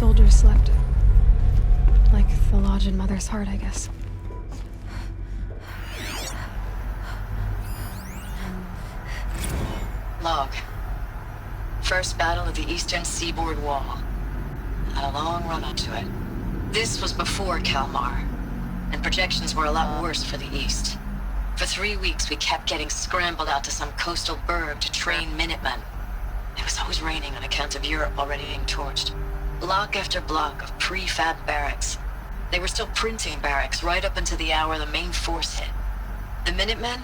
soldiers slept. Like the lodge in Mother's Heart, I guess. Log. First battle of the eastern seaboard wall. Had a long run up to it. This was before Kalmar, and projections were a lot worse for the east. For 3 weeks, we kept getting scrambled out to some coastal burg to train Minutemen. It was always raining on account of Europe already being torched. Block after block of prefab barracks. They were still printing barracks right up until the hour the main force hit. The Minutemen?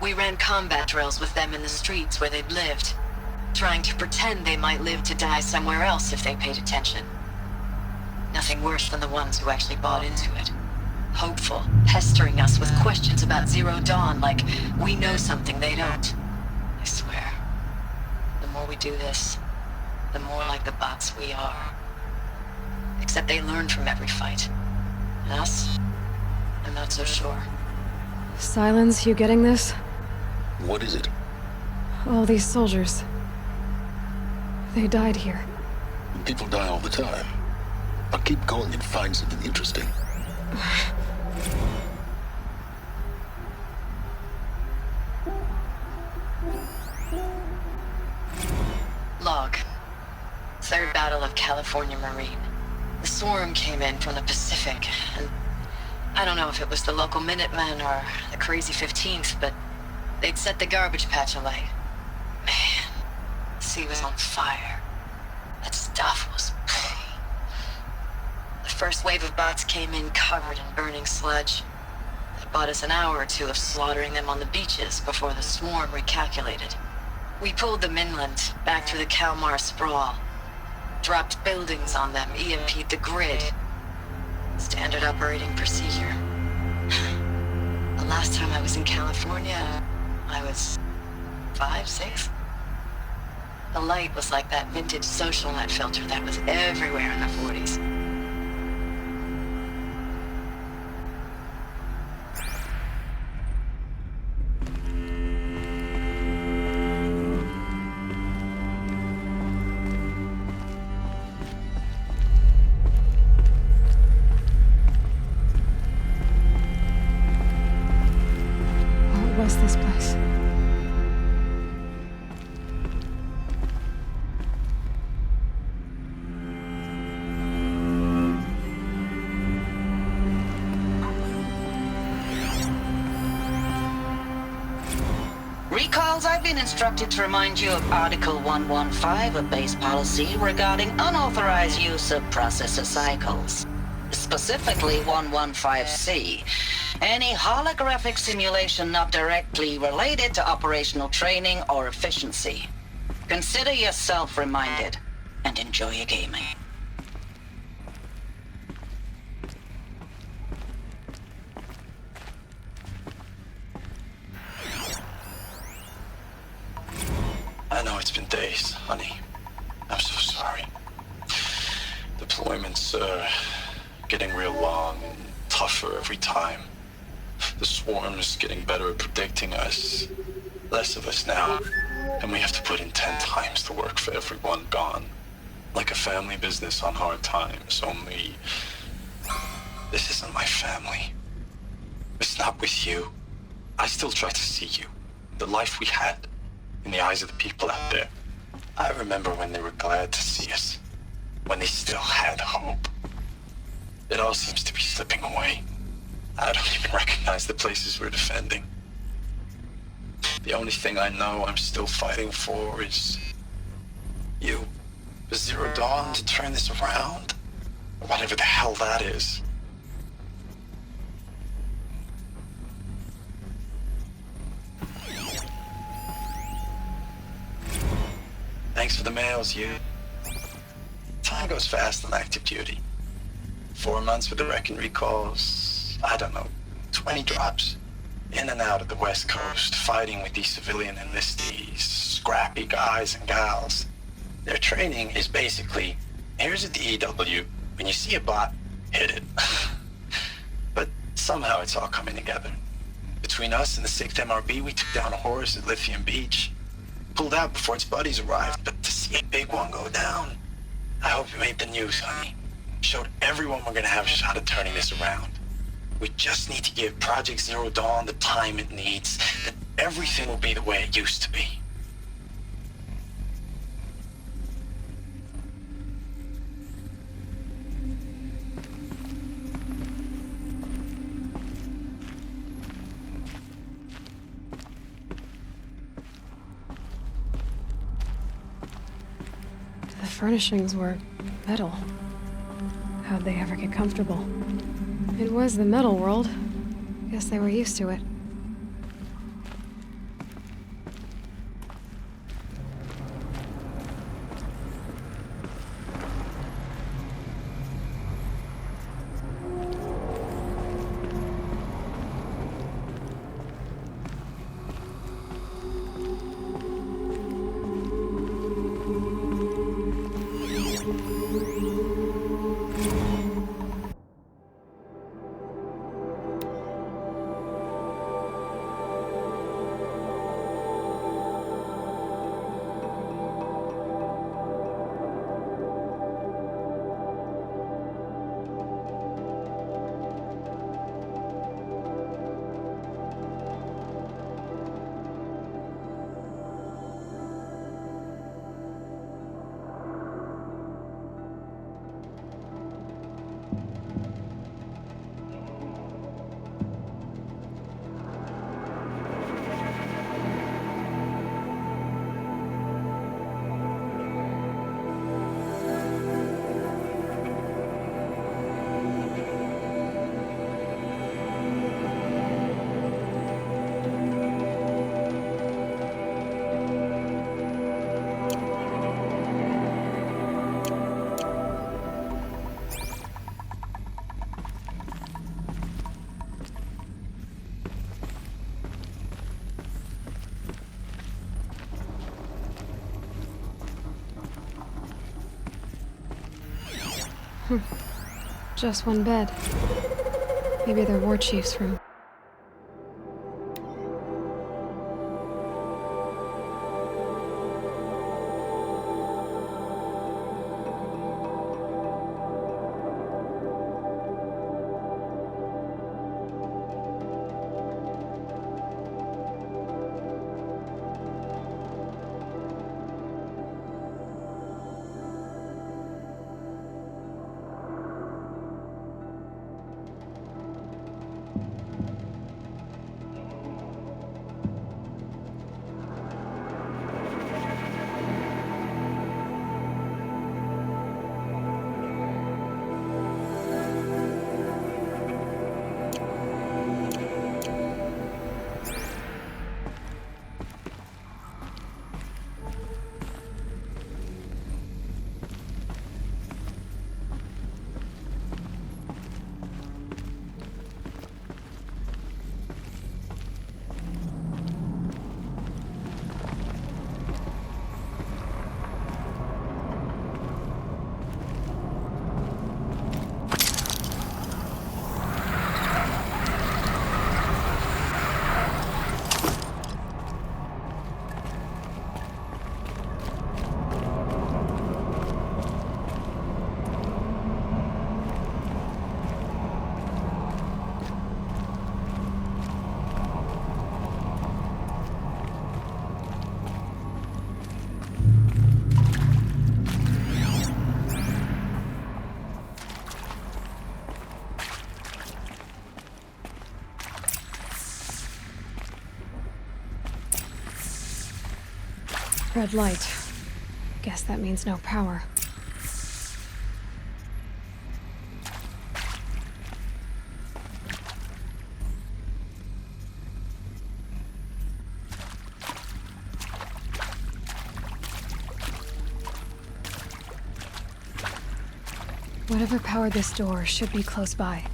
We ran combat drills with them in the streets where they'd lived, trying to pretend they might live to die somewhere else if they paid attention. Nothing worse than the ones who actually bought into it. Hopeful, pestering us with questions about Zero Dawn like we know something they don't. I swear, the more we do this, the more like the bots we are. Except they learn from every fight. And us? I'm not so sure. Silence, you getting this? What is it? All these soldiers. They died here. People die all the time. I'll keep going and find something interesting. Log. Third Battle of California Marine. The swarm came in from the Pacific, and I don't know if it was the local Minutemen or the crazy 15th, but they'd set the garbage patch alight. Man, the sea was on fire. That stuff was... The first wave of bots came in covered in burning sludge. It bought us an hour or two of slaughtering them on the beaches before the swarm recalculated. We pulled them inland, back through the Kalmar sprawl. Dropped buildings on them, EMP'd the grid. Standard operating procedure. The last time I was in California, I was 5, 6? The light was like that vintage social net filter that was everywhere in the 40s. What was this place? Recalls, I've been instructed to remind you of Article 115 of base policy regarding unauthorized use of processor cycles. Specifically 115C. Any holographic simulation not directly related to operational training or efficiency. Consider yourself reminded and enjoy your gaming. I know it's been days, honey. I'm so sorry. Deployments are getting real long and tougher every time. The swarm's getting better at predicting us. Less of us now. And we have to put in 10 times the work for everyone gone. Like a family business on hard times, only... This isn't my family. It's not with you. I still try to see you. The life we had. In the eyes of the people out there. I remember when they were glad to see us. When they still had hope. It all seems to be slipping away. I don't even recognize the places we're defending. The only thing I know I'm still fighting for is... you. The Zero Dawn to turn this around? Or whatever the hell that is. Thanks for the mails, you. Time goes fast on active duty. 4 months with the wreck and recalls, I don't know, 20 drops. In and out of the West Coast, fighting with these civilian enlistees, scrappy guys and gals. Their training is basically, here's a DEW, when you see a bot, hit it. But somehow it's all coming together. Between us and the 6th MRB, we took down a horse at Lithium Beach. Pulled out before its buddies arrived, but to see a big one go down, I hope you made the news, honey. Showed everyone we're gonna have a shot at turning this around. We just need to give Project Zero Dawn the time it needs, then everything will be the way it used to be. The furnishings were metal. How'd they ever get comfortable? It was the metal world. Guess they were used to it. Just one bed. Maybe they're war chief's room. Red light. Guess that means no power. Whatever powered this door should be close by.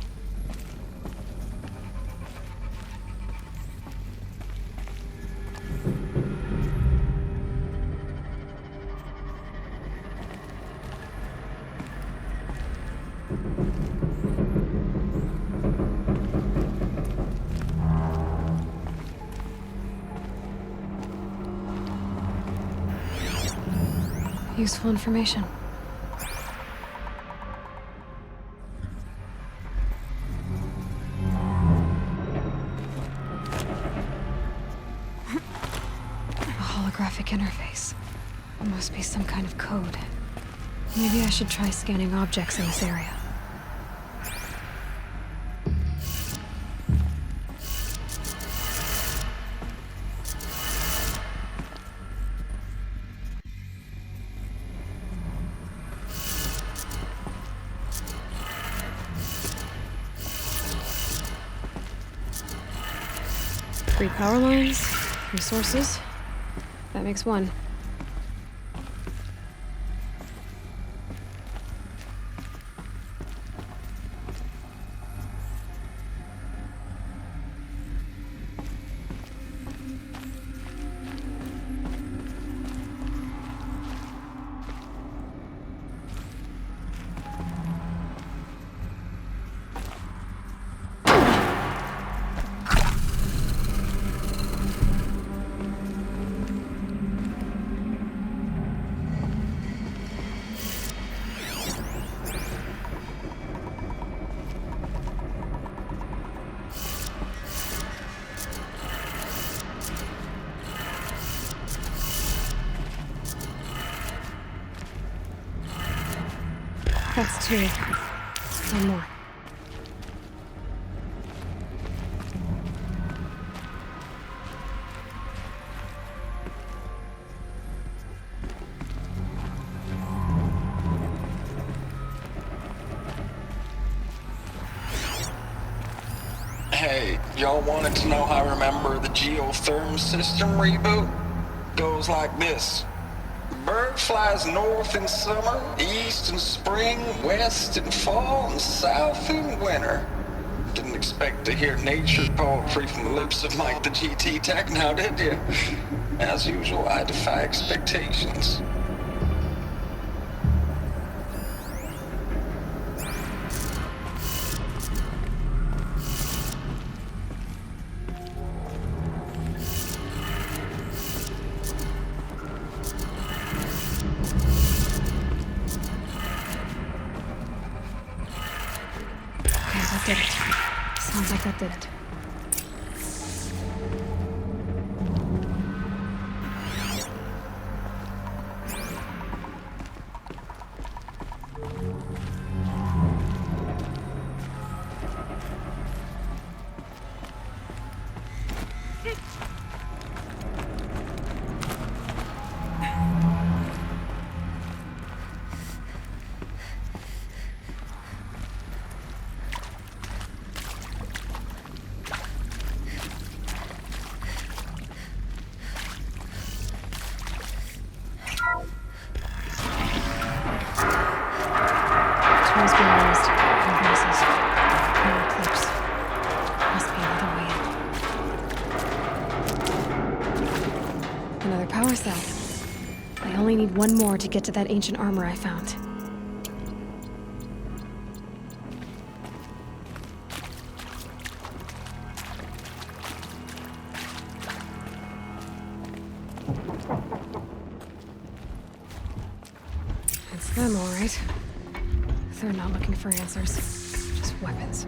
Useful information. holographic interface. It must be some kind of code. Maybe I should try scanning objects in this area. Three power lines, 3 sources. That makes 1. That's 2. 1 more. Hey, y'all wanted to know how I remember the geotherm system reboot? Goes like this. Bird flies north in summer, east in spring, west in fall, and south in winter. Didn't expect to hear nature poetry from the lips of Mike the GT Tech now, did you? As usual, I defy expectations. Did it. Sounds like that did it. Tools being used. No braces. No clips. Must be another way in. Another power cell. I only need 1 more to get to that ancient armor I found. It's them, all right. They're not looking for answers, just weapons.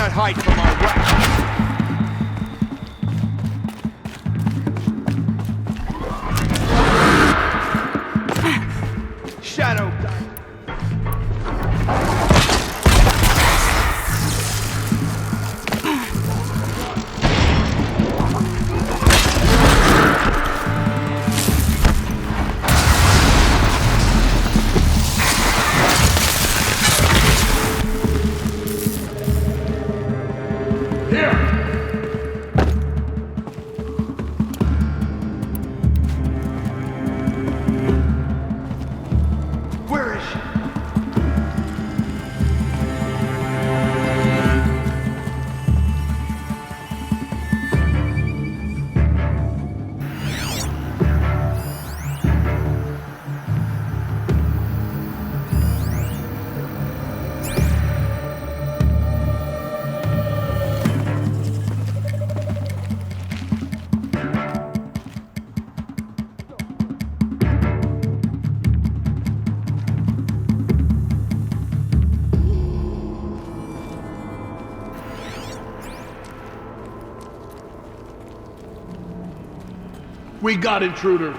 cannot hide from our wrath. Shadow. We got intruder.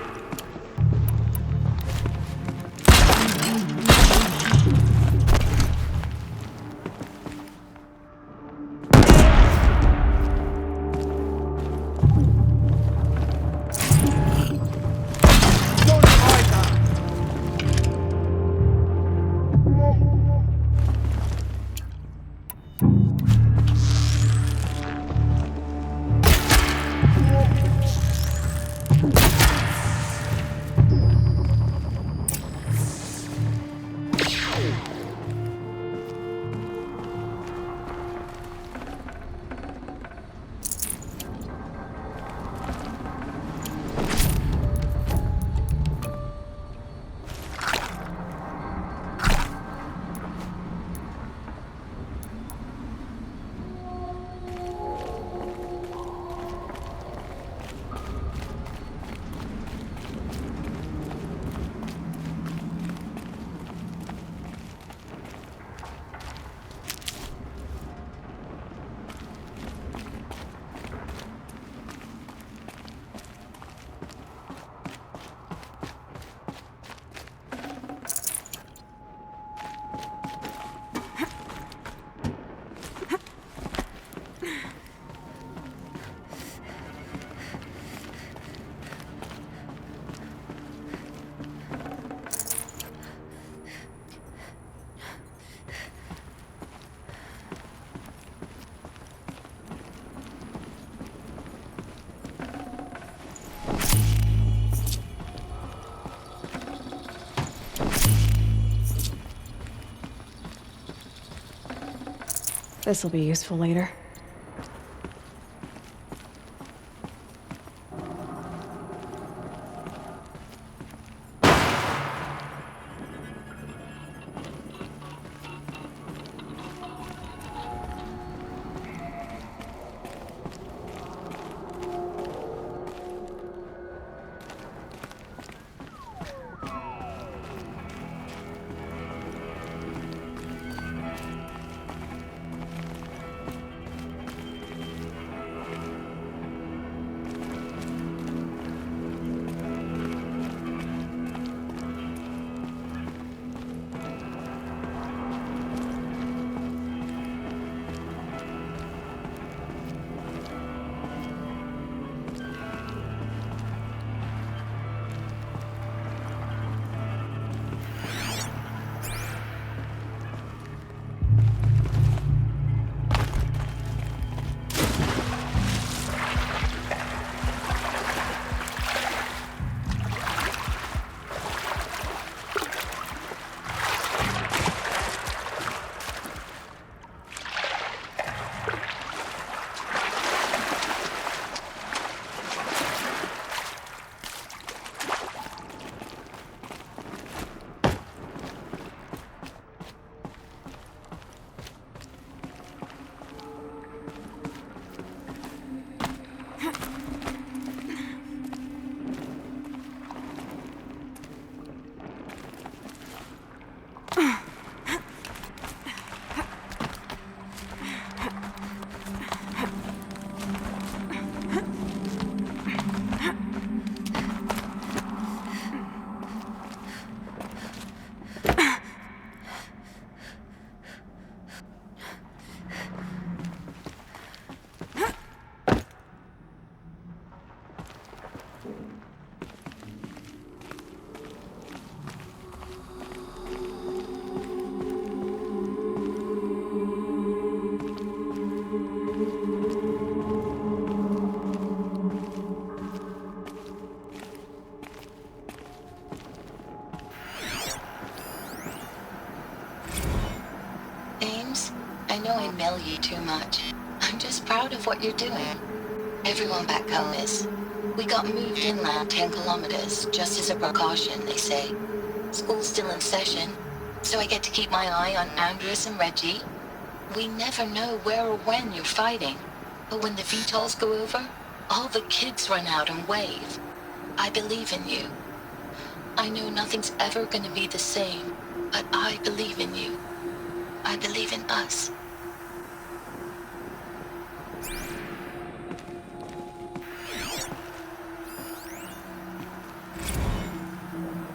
This'll be useful later. I know I mail you too much. I'm just proud of what you're doing. Everyone back home is. We got moved inland 10 kilometers, just as a precaution, they say. School's still in session, so I get to keep my eye on Andres and Reggie. We never know where or when you're fighting, but when the VTOLs go over, all the kids run out and wave. I believe in you. I know nothing's ever gonna be the same, but I believe in you. I believe in us.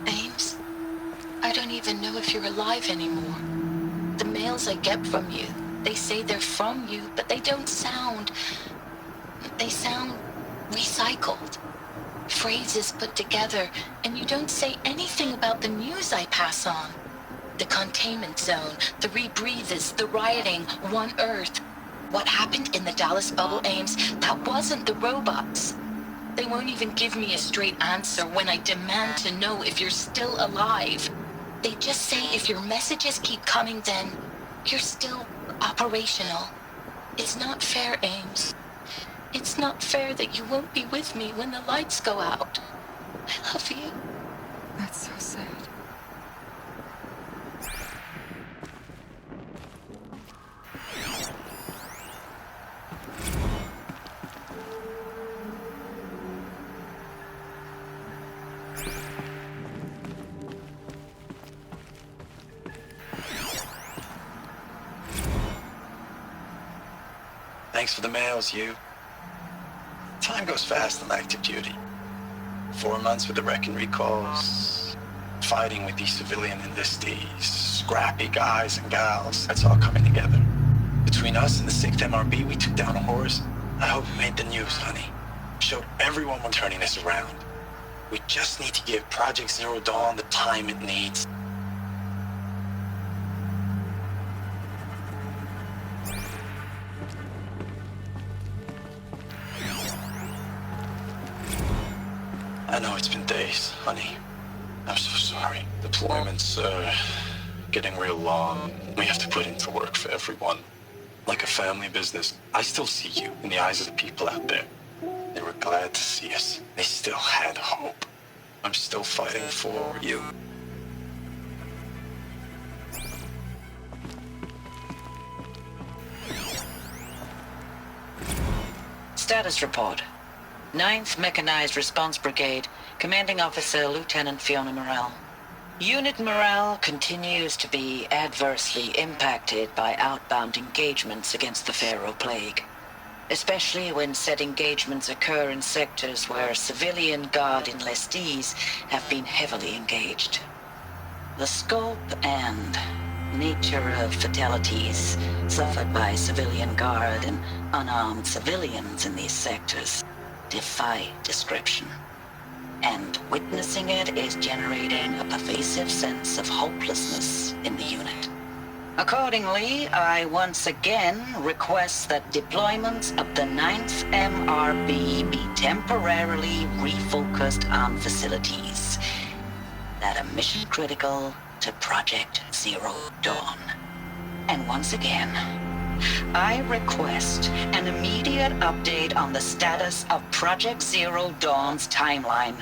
Ames, I don't even know if you're alive anymore. The mails I get from you, they say they're from you, but they don't sound... They sound recycled. Phrases put together, and you don't say anything about the news I pass on. The containment zone, the rebreathers, the rioting, One Earth. What happened in the Dallas bubble, Ames, that wasn't the robots. They won't even give me a straight answer when I demand to know if you're still alive. They just say if your messages keep coming, then you're still operational. It's not fair, Ames. It's not fair that you won't be with me when the lights go out. I love you. That's so sad. Thanks for the mails, you. Time goes fast on active duty. 4 months with the wreck and recalls, fighting with these civilian enlistees, scrappy guys and gals. That's all coming together. Between us and the 6th MRB, we took down a horse. I hope we made the news, honey. Showed everyone we're turning this around. We just need to give Project Zero Dawn the time it needs. I know it's been days, honey. I'm so sorry. Deployments are getting real long. We have to put into work for everyone. Like a family business. I still see you in the eyes of the people out there. They were glad to see us. They still had hope. I'm still fighting for you. Status report. 9th Mechanized Response Brigade, Commanding Officer Lieutenant Fiona Morrell. Unit morale continues to be adversely impacted by outbound engagements against the Pharaoh Plague, especially when said engagements occur in sectors where civilian guard enlistees have been heavily engaged. The scope and nature of fatalities suffered by civilian guard and unarmed civilians in these sectors defy description, and witnessing it is generating a pervasive sense of hopelessness in the unit. Accordingly, I once again request that deployments of the 9th MRB be temporarily refocused on facilities that are mission critical to Project Zero Dawn. And once again, I request an immediate update on the status of Project Zero Dawn's timeline.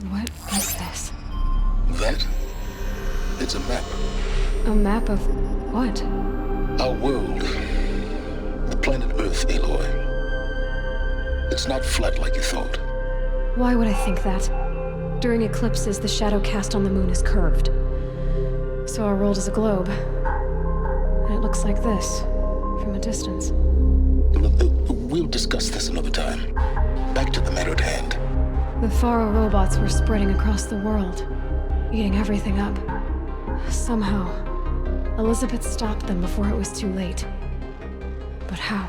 What is this? That? It's a map. A map of what? Our world. The planet Earth. Earth, Aloy. It's not flat like you thought. Why would I think that? During eclipses, the shadow cast on the moon is curved. So our world is a globe. And it looks like this, from a distance. We'll discuss this another time. Back to the matter at hand. The Faro robots were spreading across the world, eating everything up. Somehow, Elizabeth stopped them before it was too late. But how?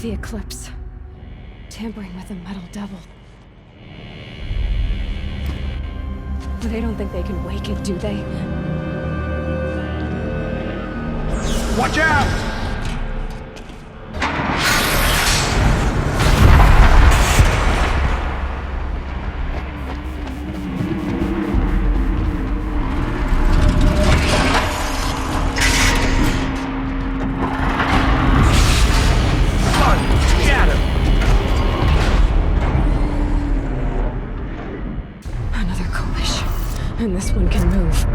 The eclipse. Tampering with the metal devil. They don't think they can wake it, do they? Watch out! Another collision. And this one can move.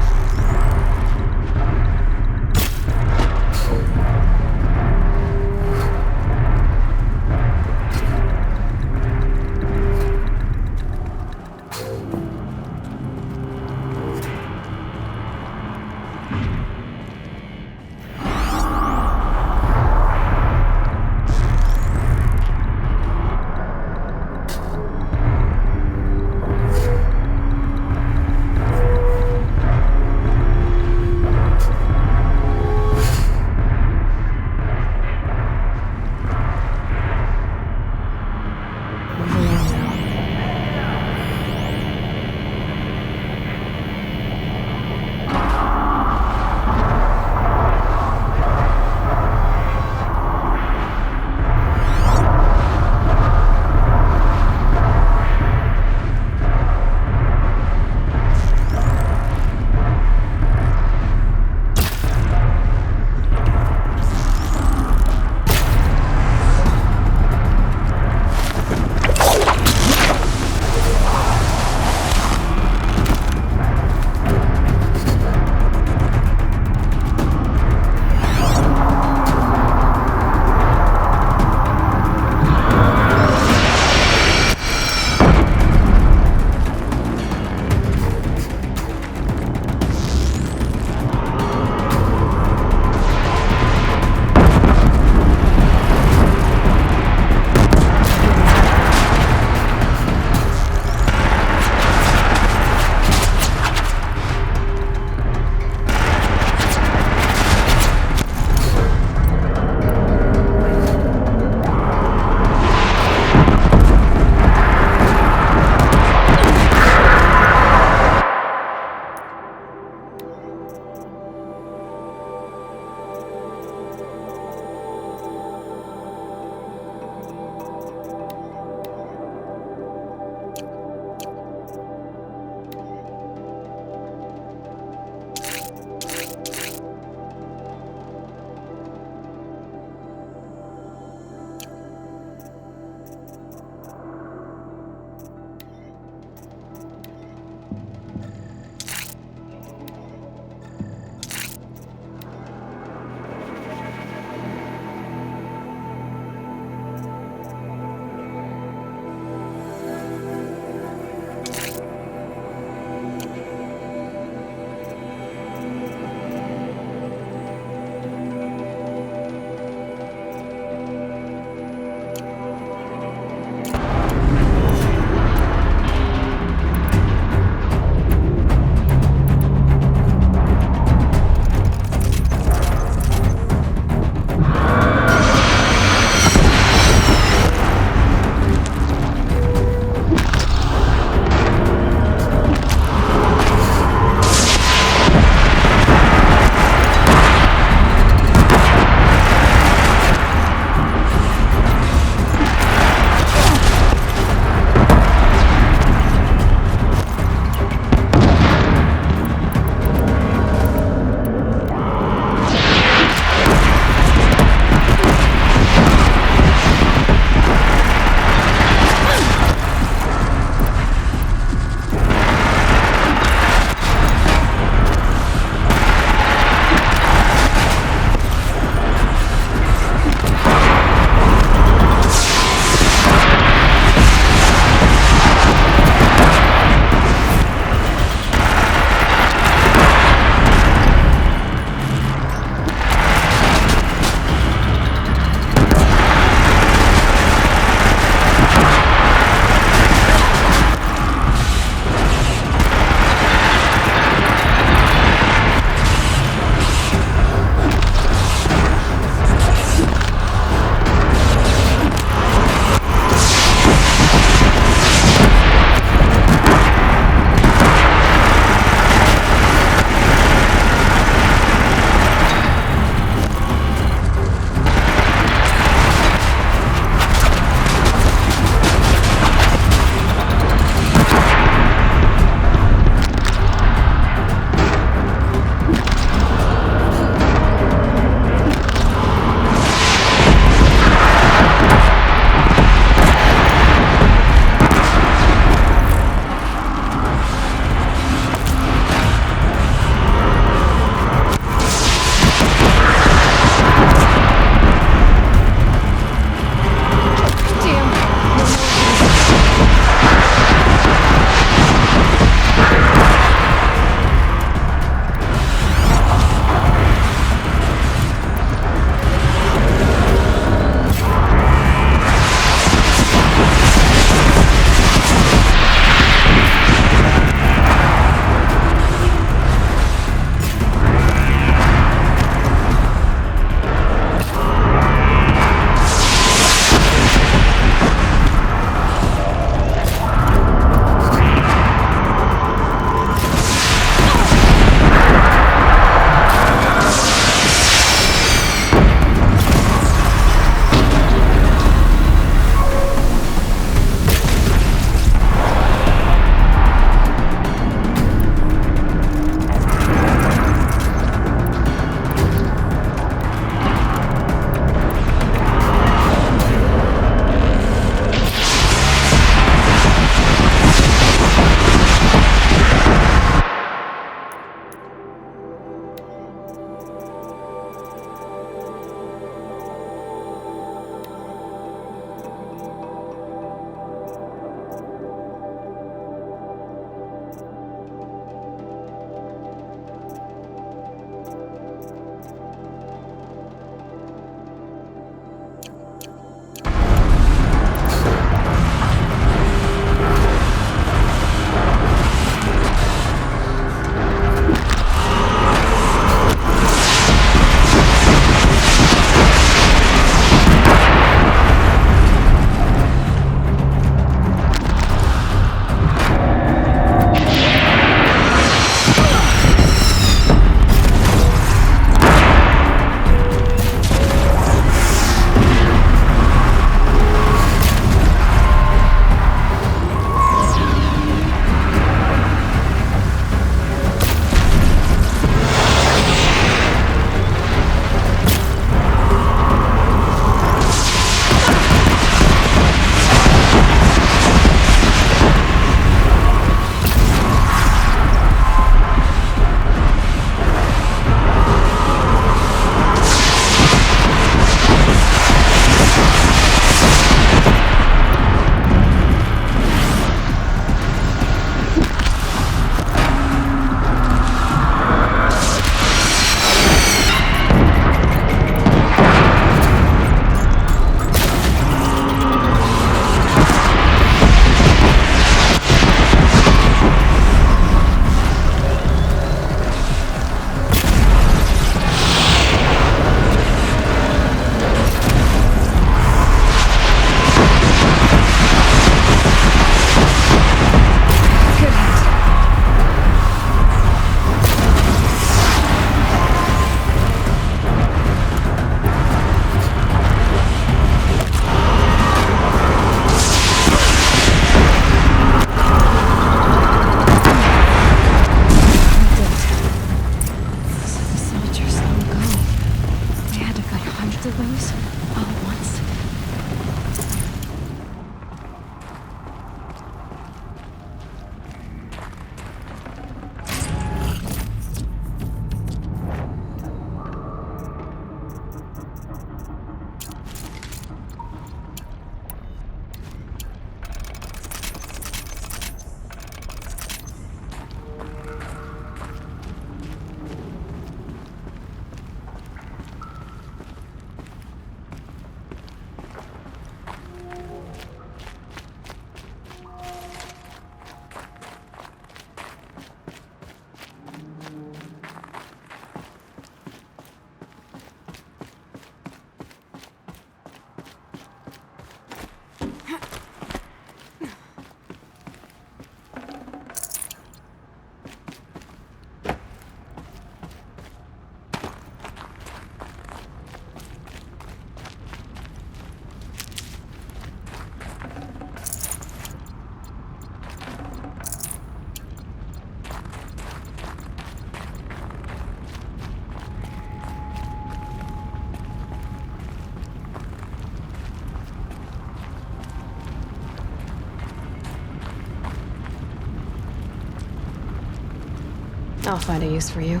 I'll find a use for you.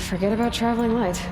Forget about traveling light.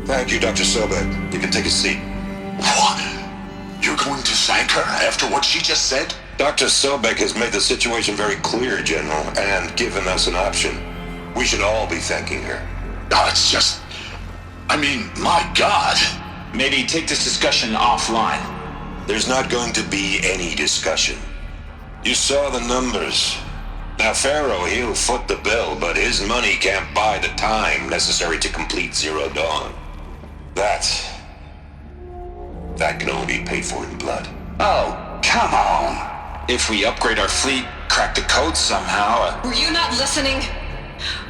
Thank you, Dr. Sobek. You can take a seat. What? You're going to thank her after what she just said? Dr. Sobek has made the situation very clear, General, and given us an option. We should all be thanking her. No, it's just... I mean, my God. Maybe take this discussion offline. There's not going to be any discussion. You saw the numbers. Now, Pharaoh, he'll foot the bill, but his money can't buy the time necessary to complete Zero Dawn. That can only be paid for in blood. Oh, come on. If we upgrade our fleet, crack the code somehow... Were you not listening?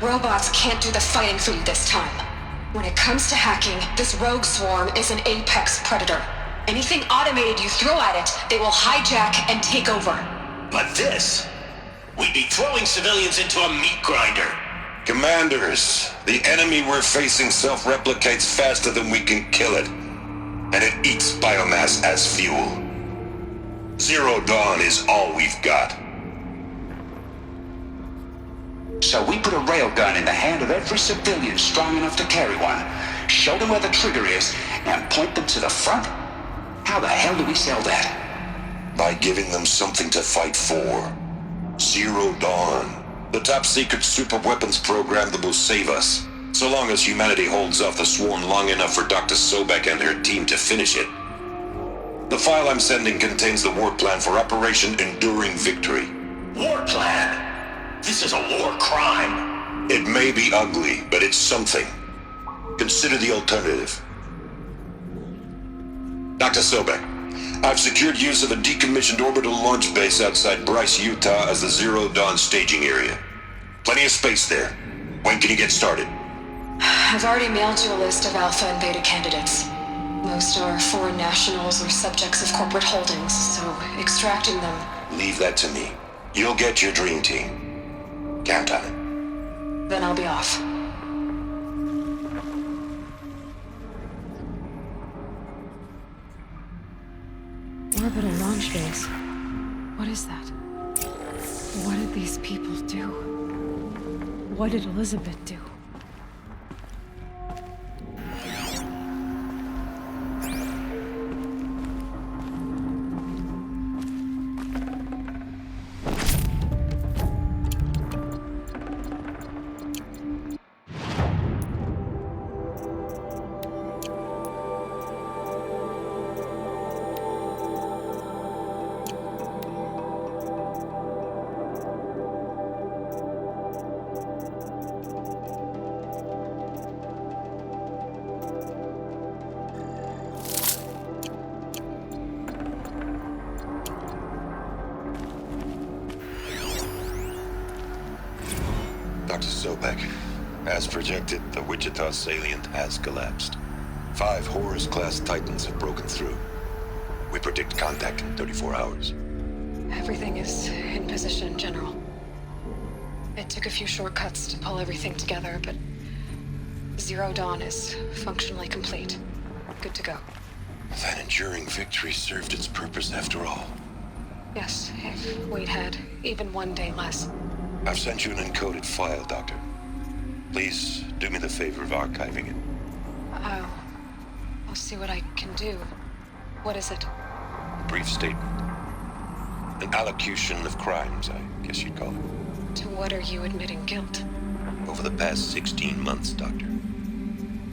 Robots can't do the fighting for you this time. When it comes to hacking, this rogue swarm is an apex predator. Anything automated you throw at it, they will hijack and take over. But this... we'd be throwing civilians into a meat grinder. Commanders, the enemy we're facing self-replicates faster than we can kill it. And it eats biomass as fuel. Zero Dawn is all we've got. So we put a railgun in the hand of every civilian strong enough to carry one, show them where the trigger is, and point them to the front? How the hell do we sell that? By giving them something to fight for. Zero Dawn. The top-secret super-weapons program that will save us. So long as humanity holds off the swarm long enough for Dr. Sobek and her team to finish it. The file I'm sending contains the war plan for Operation Enduring Victory. War plan? This is a war crime. It may be ugly, but it's something. Consider the alternative. Dr. Sobek, I've secured use of a decommissioned orbital launch base outside Bryce, Utah as the Zero Dawn staging area. Plenty of space there. When can you get started? I've already mailed you a list of Alpha and Beta candidates. Most are foreign nationals or subjects of corporate holdings, so extracting them... Leave that to me. You'll get your dream team. Count on it. Then I'll be off. Orbital launch base. What is that? What did these people do? What did Elizabeth do? Dr. Sobek, as projected, the Wichita salient has collapsed. 5 Horus-class Titans have broken through. We predict contact in 34 hours. Everything is in position, General. It took a few shortcuts to pull everything together, but Zero Dawn is functionally complete. Good to go. That enduring victory served its purpose after all. Yes, if Wade had even one day less. I've sent you an encoded file, Doctor. Please do me the favor of archiving it. I'll see what I can do. What is it? A brief statement. An allocution of crimes, I guess you'd call it. To what are you admitting guilt? Over the past 16 months, Doctor,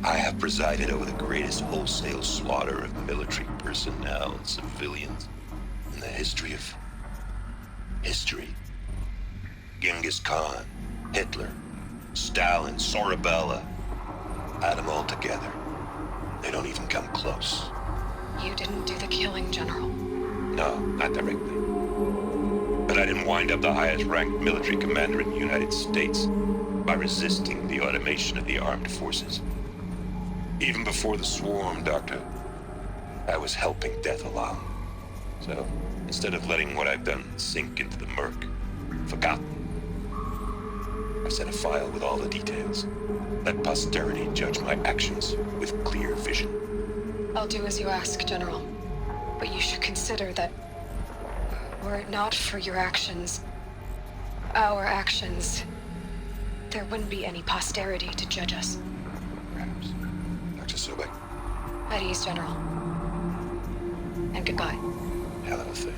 I have presided over the greatest wholesale slaughter of military personnel and civilians in the history of... history. Genghis Khan, Hitler, Stalin, Sorabella. Add them all together. They don't even come close. You didn't do the killing, General. No, not directly. But I didn't wind up the highest-ranked military commander in the United States by resisting the automation of the armed forces. Even before the swarm, Doctor, I was helping death along. So, instead of letting what I've done sink into the murk, forgotten, I sent a file with all the details. Let posterity judge my actions with clear vision. I'll do as you ask, General. But you should consider that were it not for your actions, our actions, there wouldn't be any posterity to judge us. Perhaps. Dr. Sobek. At ease, General. And goodbye. Hell of a thing.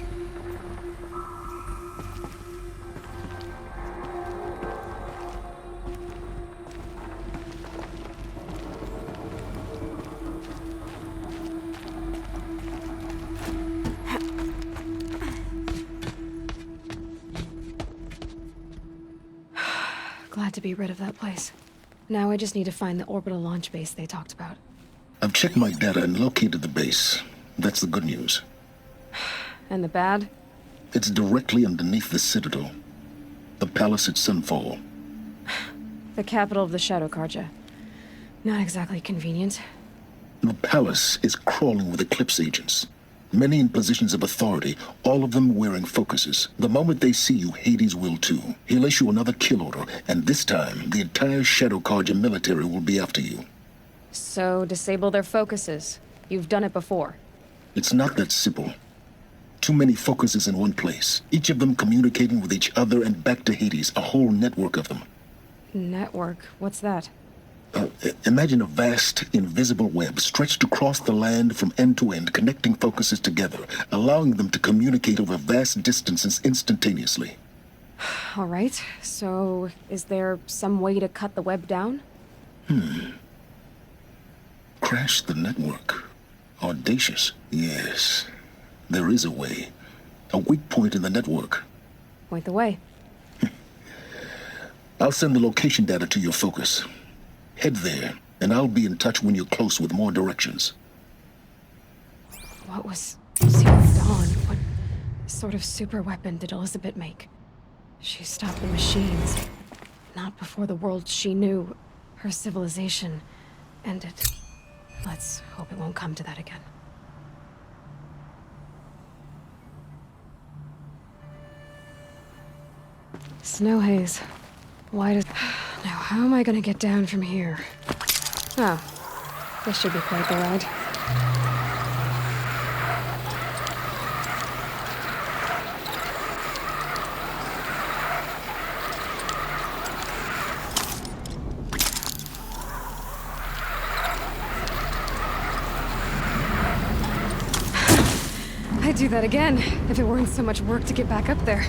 Glad to be rid of that place. Now I just need to find the orbital launch base they talked about. I've checked my data and located the base. That's the good news. And the bad? It's directly underneath the Citadel. The palace at Sunfall. The capital of the Shadow Carja. Not exactly convenient. The palace is crawling with Eclipse agents. Many in positions of authority, all of them wearing focuses. The moment they see you, Hades will too. He'll issue another kill order, and this time, the entire Shadow Carja military will be after you. So, disable their focuses. You've done it before. It's not that simple. Too many focuses in one place, each of them communicating with each other and back to Hades, a whole network of them. Network? What's that? Imagine a vast, invisible web stretched across the land from end to end, connecting focuses together, allowing them to communicate over vast distances instantaneously. All right, so is there some way to cut the web down? Crash the network. Audacious. Yes. There is a way. A weak point in the network. Point the way. I'll send the location data to your focus. Head there, and I'll be in touch when you're close with more directions. What was Zero Dawn? What sort of super weapon did Elizabeth make? She stopped the machines. Not before the world she knew, her civilization, ended. Let's hope it won't come to that again. Snow haze. Why does... Now, how am I gonna get down from here? Oh. This should be quite the ride. I'd do that again, if it weren't so much work to get back up there.